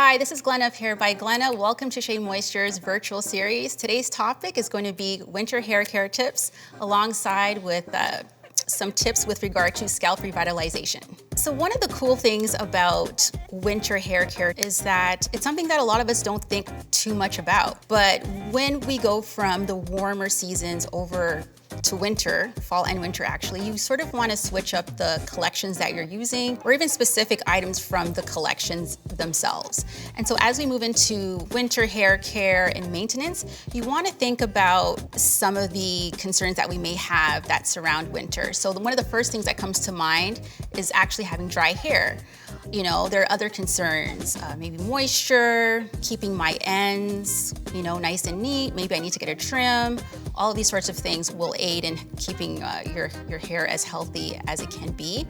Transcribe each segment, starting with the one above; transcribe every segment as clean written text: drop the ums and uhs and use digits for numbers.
Hi, this is Glenna here by Glenna. Welcome to SheaMoisture's Virtual Series. Today's topic is going to be winter hair care tips alongside with some tips with regard to scalp revitalization. So one of the cool things about winter hair care is that it's something that a lot of us don't think too much about. But when we go from the warmer seasons over to winter, fall and winter actually, you sort of want to switch up the collections that you're using or even specific items from the collections themselves. And so as we move into winter hair care and maintenance, you want to think about some of the concerns that we may have that surround winter. So one of the first things that comes to mind is actually having dry hair. You know, there are other concerns, maybe moisture, keeping my ends, nice and neat. Maybe I need to get a trim. All of these sorts of things will aid in keeping your hair as healthy as it can be.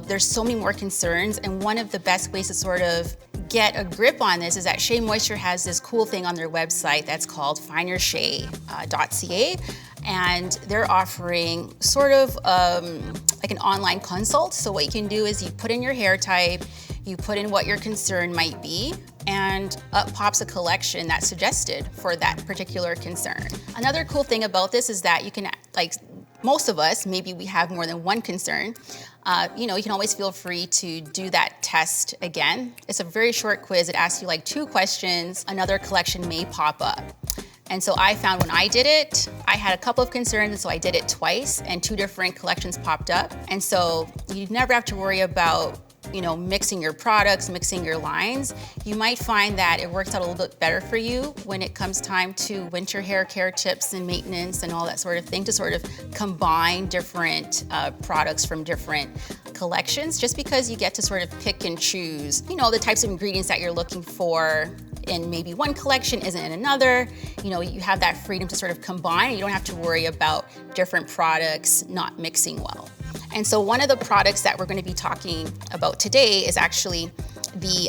There's so many more concerns, and one of the best ways to sort of get a grip on this is that SheaMoisture has this cool thing on their website that's called findyourshea.ca, and they're offering sort of like an online consult. So what you can do is you put in your hair type, you put in what your concern might be, and up pops a collection that's suggested for that particular concern. Another cool thing about this is that you can, like most of us, maybe we have more than one concern. You can always feel free to do that test again. It's a very short quiz. It asks you like 2 questions. Another collection may pop up. And so I found when I did it, I had a couple of concerns, and so I did it twice, and 2 different collections popped up. And so you never have to worry about mixing your products, mixing your lines. You might find that it works out a little bit better for you when it comes time to winter hair care tips and maintenance and all that sort of thing, to sort of combine different products from different collections, just because you get to sort of pick and choose, the types of ingredients that you're looking for in maybe one collection isn't in another. You have that freedom to sort of combine. You don't have to worry about different products not mixing well. And so one of the products that we're going to be talking about today is actually the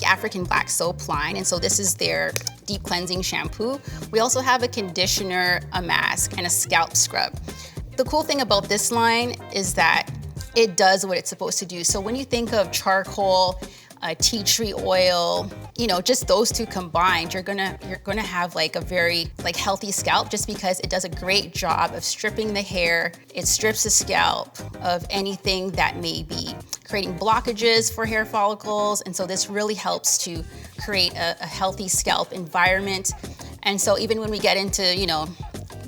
African Black Soap line. And so this is their deep cleansing shampoo. We also have a conditioner, a mask, and a scalp scrub. The cool thing about this line is that it does what it's supposed to do. So when you think of charcoal, tea tree oil, just those 2 combined, you're gonna have like a very healthy scalp, just because it does a great job of stripping the hair. It strips the scalp of anything that may be creating blockages for hair follicles. And so this really helps to create a healthy scalp environment. And so even when we get into,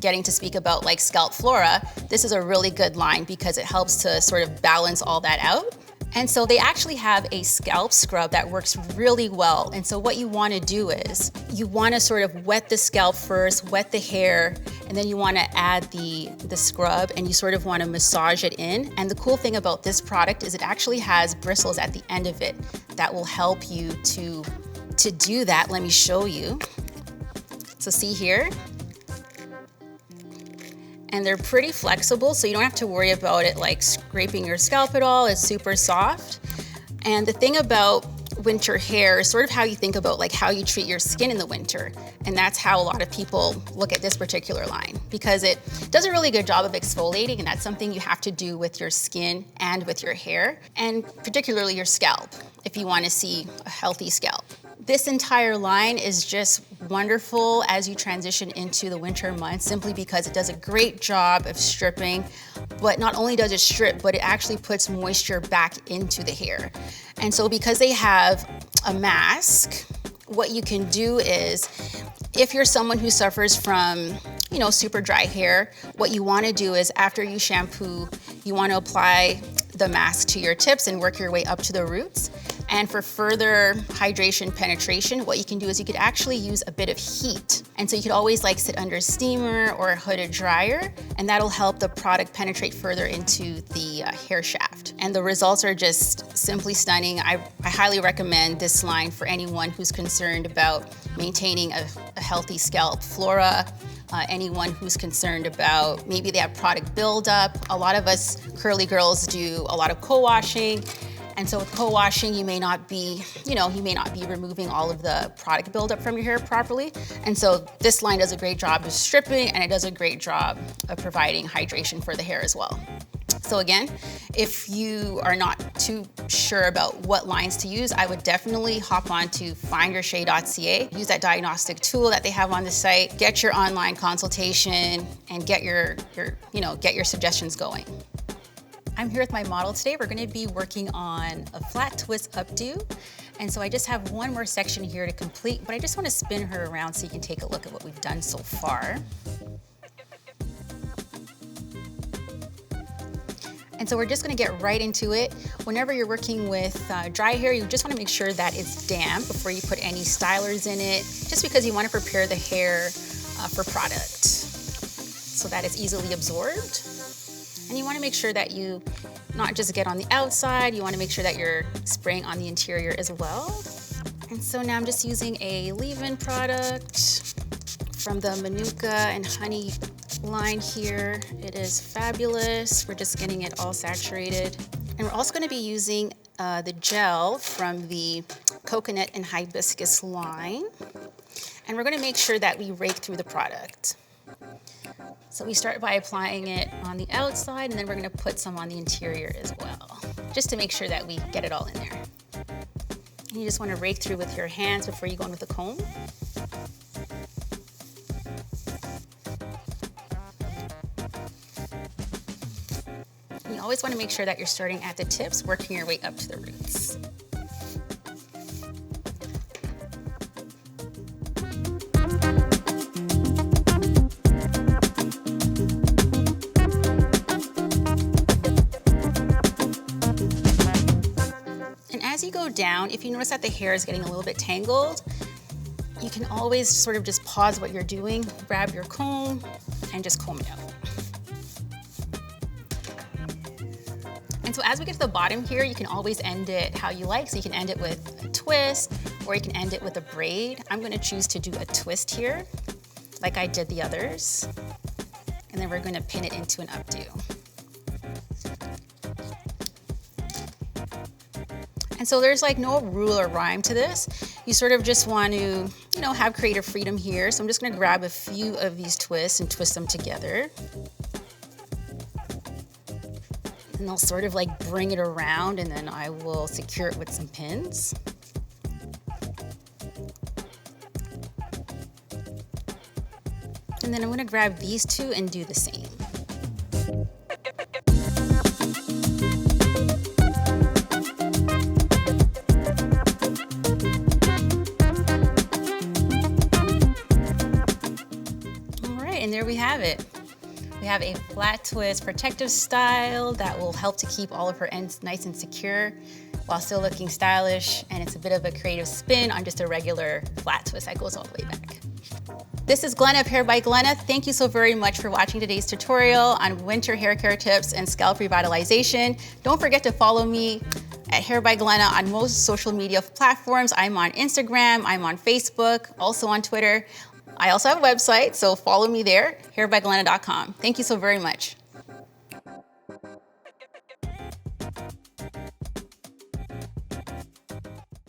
getting to speak about like scalp flora, this is a really good line because it helps to sort of balance all that out. And so they actually have a scalp scrub that works really well. And so what you want to do is you want to sort of wet the scalp first, wet the hair, and then you want to add the scrub, and you sort of want to massage it in. And the cool thing about this product is it actually has bristles at the end of it that will help you to do that. Let me show you. So see here. And they're pretty flexible, so you don't have to worry about it like scraping your scalp at all. It's super soft. And the thing about winter hair is sort of how you think about like how you treat your skin in the winter. And that's how a lot of people look at this particular line, because it does a really good job of exfoliating, and that's something you have to do with your skin and with your hair, and particularly your scalp, if you want to see a healthy scalp. This entire line is just wonderful as you transition into the winter months, simply because it does a great job of stripping. But not only does it strip, but it actually puts moisture back into the hair. And so because they have a mask, what you can do is, if you're someone who suffers from, super dry hair, what you want to do is after you shampoo, you want to apply the mask to your tips and work your way up to the roots. And for further hydration penetration, what you can do is you could actually use a bit of heat. And so you could always like sit under a steamer or a hooded dryer, and that'll help the product penetrate further into the hair shaft. And the results are just simply stunning. I highly recommend this line for anyone who's concerned about maintaining a healthy scalp flora, anyone who's concerned about maybe they have product buildup. A lot of us curly girls do a lot of co-washing. And so with co-washing, you may not be removing all of the product buildup from your hair properly. And so this line does a great job of stripping, and it does a great job of providing hydration for the hair as well. So again, if you are not too sure about what lines to use, I would definitely hop on to findyourshay.ca. Use that diagnostic tool that they have on the site, get your online consultation, and get your suggestions going. I'm here with my model today. We're going to be working on a flat twist updo. And so I just have one more section here to complete, but I just want to spin her around so you can take a look at what we've done so far. And so we're just gonna get right into it. Whenever you're working with dry hair, you just wanna make sure that it's damp before you put any stylers in it, just because you wanna prepare the hair for product so that it's easily absorbed. And you wanna make sure that you not just get on the outside, you wanna make sure that you're spraying on the interior as well. And so now I'm just using a leave-in product from the Manuka and Honey line here. It is fabulous. We're just getting it all saturated. And we're also going to be using the gel from the Coconut and Hibiscus line. And we're going to make sure that we rake through the product. So we start by applying it on the outside, and then we're going to put some on the interior as well, just to make sure that we get it all in there. And you just want to rake through with your hands before you go in with a comb. You always want to make sure that you're starting at the tips, working your way up to the roots. And as you go down, if you notice that the hair is getting a little bit tangled, you can always sort of just pause what you're doing, grab your comb, and just comb it out. And so as we get to the bottom here, you can always end it how you like. So you can end it with a twist, or you can end it with a braid. I'm gonna choose to do a twist here, like I did the others. And then we're gonna pin it into an updo. And so there's like no rule or rhyme to this. You sort of just want to, have creative freedom here. So I'm just gonna grab a few of these twists and twist them together. And I'll sort of like bring it around, and then I will secure it with some pins. And then I'm gonna grab these two and do the same. All right, and there we have it. We have a flat twist protective style that will help to keep all of her ends nice and secure while still looking stylish, and it's a bit of a creative spin on just a regular flat twist that goes all the way back. This is Glenna of Hair by Glenna. Thank you so very much for watching today's tutorial on winter hair care tips and scalp revitalization. Don't forget to follow me at Hair by Glenna on most social media platforms. I'm on Instagram, I'm on Facebook, also on Twitter. I also have a website, so follow me there, hairbyglenna.com. Thank you so very much.